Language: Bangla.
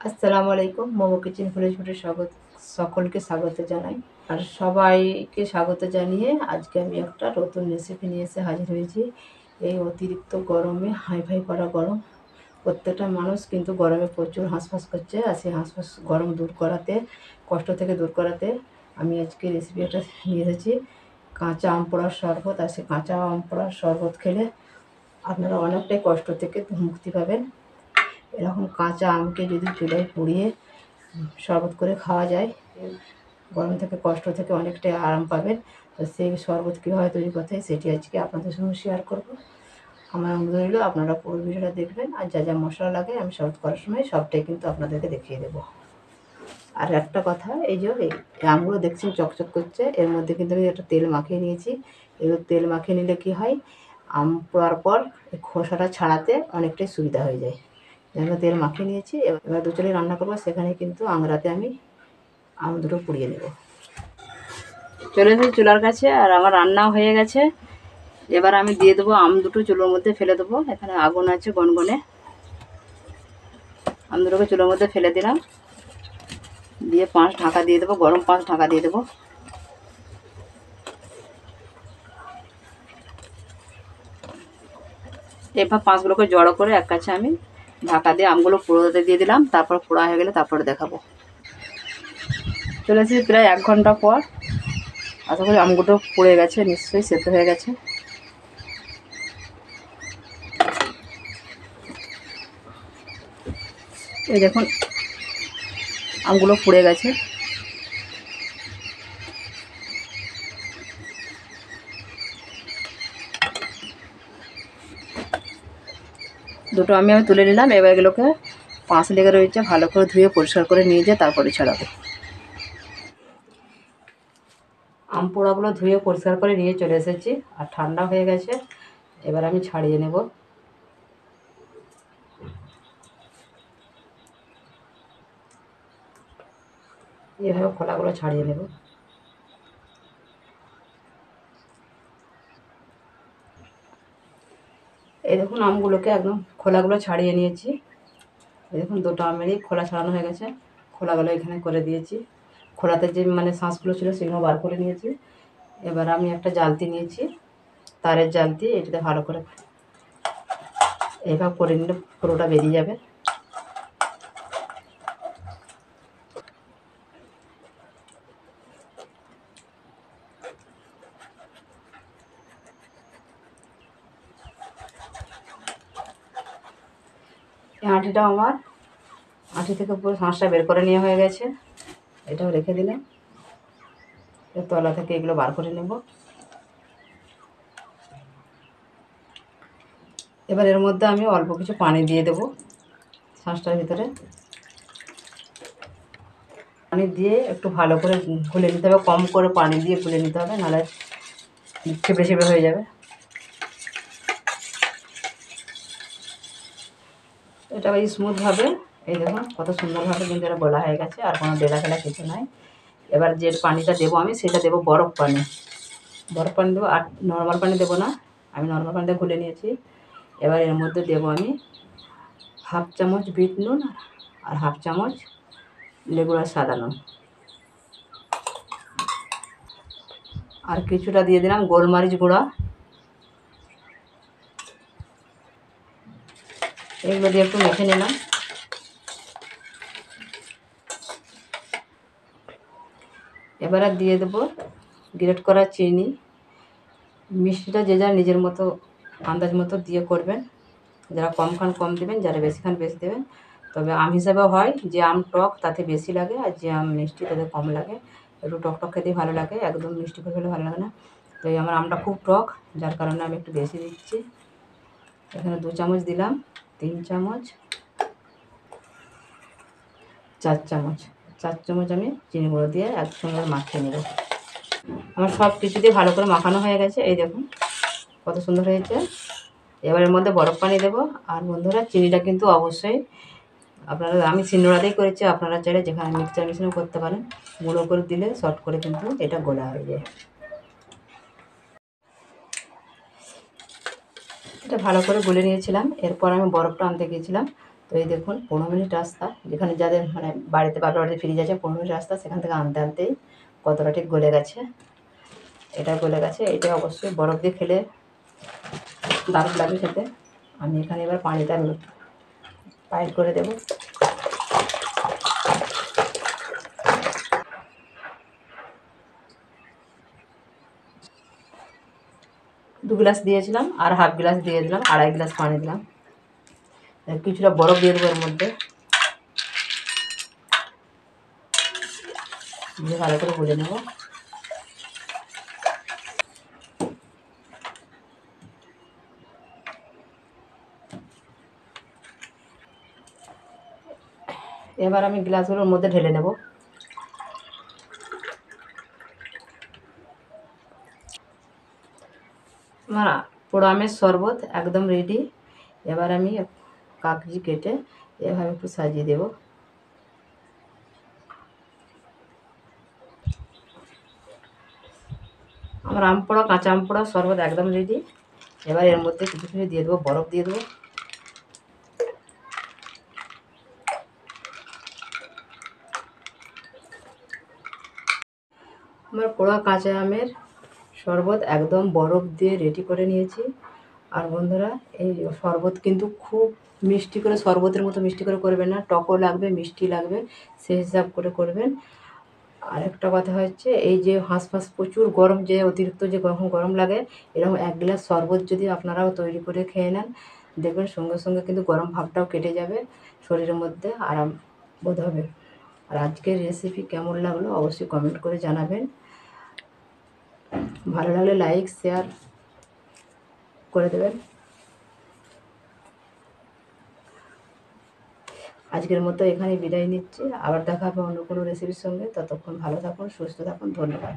আসসালামু আলাইকুম। মোমো কিচেন ফুটে স্বাগত, সকলকে স্বাগত জানাই। আর সবাইকে স্বাগত জানিয়ে আজকে আমি একটা নতুন রেসিপি নিয়ে এসে হাজির হয়েছি। এই অতিরিক্ত গরমে হাইফাই করা গরম, প্রত্যেকটা মানুষ কিন্তু গরমে প্রচুর হাঁসফাঁস করছে। আর সেই হাঁসফাঁস গরম দূর করাতে, কষ্ট থেকে দূর করাতে আমি আজকে রেসিপি একটা নিয়ে এসেছি, কাঁচা আম পোড়ার শরবত। আর সেই কাঁচা আম পোড়ার শরবত খেলে আপনারা অনেকটাই কষ্ট থেকে মুক্তি পাবেন। এরকম কাঁচা আমকে যদি চুলায় পুড়িয়ে শরবত করে খাওয়া যায়, গরম থেকে কষ্ট থেকে অনেকটাই আরাম পাবেন। তো সেই শরবত কীভাবে তৈরি করতে হয় সেটি আজকে আপনাদের সঙ্গে শেয়ার করব। আমার অনুরোধ রইল আপনারা পুরো ভিডিওটা দেখবেন। আর যা যা মশলা লাগে আমি শরবত করার সময় সবটাই কিন্তু আপনাদেরকে দেখিয়ে দেবো। আর একটা কথা, এই যে এই আমগুলো দেখছেন চকচক করছে, এর মধ্যে কিন্তু আমি একটা তেল মাখিয়ে নিয়েছি। এবার তেল মাখিয়ে নিলে কি হয়, আম পোড়ার পর এই খোসাটা ছাড়াতে অনেকটাই সুবিধা হয়ে যায়। যেন তেল মাখিয়ে নিয়েছি, এবার দুচলে রান্না করবো, সেখানে কিন্তু আংড়াতে আমি আম দুটো পুড়িয়ে নেব। চলে এসেছি চুলার কাছে, আর আমার রান্নাও হয়ে গেছে। এবার আমি দিয়ে দেবো আম দুটো, চুলোর মধ্যে ফেলে দেবো। এখানে আগুন আছে গনগনে, আম দুটোকে চুলোর মধ্যে ফেলে দিলাম, দিয়ে পাঁচ ঢাকা দিয়ে দেবো, গরম পাঁচ ঢাকা দিয়ে দেবো। এবার পাঁচগুলোকে জড়ো করে এক কাছে আমি ঢাকা দিয়ে আমগুলো পোড়াতে দিয়ে দিলাম। তারপর পোড়া হয়ে গেলে তারপরে দেখাবো। চলে এসেছি প্রায় 1 ঘন্টা পর। আশা করি আমগুলো পুড়ে গেছে, নিশ্চয়ই সেদ্ধ হয়ে গেছে। এই দেখুন আমগুলো পুড়ে গেছে। দুটো আমি তুলে নিলাম। এবার এগুলোকে পাঁচ লেগে রয়েছে, ভালো করে ধুয়ে পরিষ্কার করে নিয়ে যেয়ে তারপরে ছাড়াবো। আম পোড়াগুলো ধুয়ে পরিষ্কার করে নিয়ে চলে এসেছি, আর ঠান্ডা হয়ে গেছে। এবার আমি ছাড়িয়ে নেব। এভাবে খোলাগুলো ছাড়িয়ে নেব। এই দেখুন আমগুলোকে একদম খোলাগুলো ছাড়িয়ে নিয়েছি। এই দেখুন দুটো আমেরই খোলা ছাড়ানো হয়ে গেছে। খোলাগুলো এখানে করে দিয়েছি, খোলাতে যে শাঁসগুলো ছিল সেগুলো বার করে নিয়েছি। এবার আমি একটা জালতি নিয়েছি, তারের জালতি। এটাতে ভালো করে এইভাবে করে নিলে পুরোটা বেরিয়ে যাবে। এই আঁটিটাও আমার, আঁটি থেকে পুরো শাঁসটা বের করে নেওয়া হয়ে গেছে। এটাও রেখে দিলাম। এর তলা থেকে এগুলো বার করে নেব। এবার এর মধ্যে আমি অল্প কিছু পানি দিয়ে দেবো শাঁসটার ভিতরে। পানি দিয়ে একটু ভালো করে গুলে নিতে হবে, কম করে পানি দিয়ে গুলে নিতে হবে, নাহলে চেপে চেপে হয়ে যাবে। এটা ওই স্মুথভাবে, এই দেখুন কত সুন্দরভাবে কিন্তু এটা গোলা হয়ে গেছে, আর কোনো ডেলা ফেলা কিছু নাই। এবার যে পানিটা দেবো আমি, সেটা দেবো বরফ পানি। বরফ পানি দেবো, আর নর্মাল পানি দেবো না। আমি নর্মাল পানিটা গুলে নিয়েছি। এবার এর মধ্যে দেবো আমি হাফ চামচ বিট নুন, আর হাফ চামচ লেবুর সাদা নুন, আর কিছুটা দিয়ে দিলাম গোলমরিচ গুঁড়া। এগুলো দিয়ে একটু মেখে নিলাম। এবারে দিয়ে দেবো গ্রেট করা চিনি। মিষ্টিটা যে যার নিজের মতো আন্দাজ মতো দিয়ে করবেন। যারা কম খান কম দেবেন, যারা বেশি খান বেশি দেবেন। তবে আম হিসাবে হয় যে আম টক তাতে বেশি লাগে, আর যে আম মিষ্টি তাতে কম লাগে। একটু টক টক খেতেই ভালো লাগে, একদম মিষ্টি করে খেলে ভালো লাগে না। তো এই আমার আমটা খুব টক, যার কারণে আমি একটু বেশি দিচ্ছি। এখানে 2 চামচ দিলাম, 3 চামচ, 4 চামচ। 4 চামচ আমি চিনি গুঁড়ো দিয়ে একসঙ্গে মাখিয়ে নেব। আমার সব কিছু দিয়ে ভালো করে মাখানো হয়ে গেছে। এই দেখুন কত সুন্দর হয়েছে। এবার এর মধ্যে বরফ পানি দেবো। আর বন্ধুরা, চিনিটা কিন্তু অবশ্যই আপনারা, আমি শিলনোড়াতেই করেছি, আপনারা চাইলে যেখানে মিক্সচার মেশিনেও করতে পারেন। গুঁড়ো করে দিলে শর্ট করে কিন্তু এটা গোলা হয়ে যায়। এটা ভালো করে গুলে নিয়েছিলাম। এরপর আমি বরফটা আনতে গিয়েছিলাম, তো এই দেখুন 15 মিনিট রাস্তা, যেখানে যাদের মানে বাড়িতে বাপের বাড়িতে ফ্রিজ আছে, 15 মিনিট রাস্তা, সেখান থেকে আনতে আনতেই কতটা ঠিক গলে গেছে। এটা গলে গেছে। এটা অবশ্যই বরফ দিয়ে খেলে দারুণ লাগবে খেতে। আমি এখানে এবার পানিটা পাইল করে দেবো। দু গ্লাস দিয়েছিলাম, আর হাফ গ্লাস দিয়ে দিলাম, 2.5 গ্লাস পানি দিলাম। কিছুটা বরফ দিয়ে দেবো এর মধ্যে, দিয়ে ভালো করে গুলে নেব। এবার আমি গ্লাসগুলোর মধ্যে ঢেলে নেব। আমার পোড়া আমের শরবত একদম রেডি। এবার আমি কাগজি কেটে এভাবে একটু সাজিয়ে দেব। আমার আম পোড়া, কাঁচা আম পোড়া শরবত একদম রেডি। এবার এর মধ্যে কিছু কিছু দিয়ে দেবো, বরফ দিয়ে দেবো। আমার পোড়া কাঁচা আমের শরবত একদম বরফ দিয়ে রেডি করে নিয়েছি। আর বন্ধুরা, এই শরবত কিন্তু খুব মিষ্টি করে, শরবতের মতো মিষ্টি করে করবেন না, টকও লাগবে মিষ্টি লাগবে, সেই হিসাব করে করবেন। আর একটা কথা হচ্ছে, এই যে হাঁসফাঁস প্রচুর গরম, যে অতিরিক্ত যে গরম গরম লাগে, এরকম 1 গ্লাস শরবত যদি আপনারাও তৈরি করে খেয়ে নেন, দেখবেন সঙ্গে সঙ্গে কিন্তু গরম ভাবটাও কেটে যাবে, শরীরের মধ্যে আরাম বোধ হবে। আর আজকের রেসিপি কেমন লাগলো অবশ্যই কমেন্ট করে জানাবেন। ভালো লাগলে লাইক শেয়ার করে দেবেন। আজকের মতো এখানে বিদায় নিচ্ছি। আবার দেখা হবে অন্য কোনো রেসিপির সঙ্গে। ততক্ষণ ভালো থাকুন, সুস্থ থাকুন। ধন্যবাদ।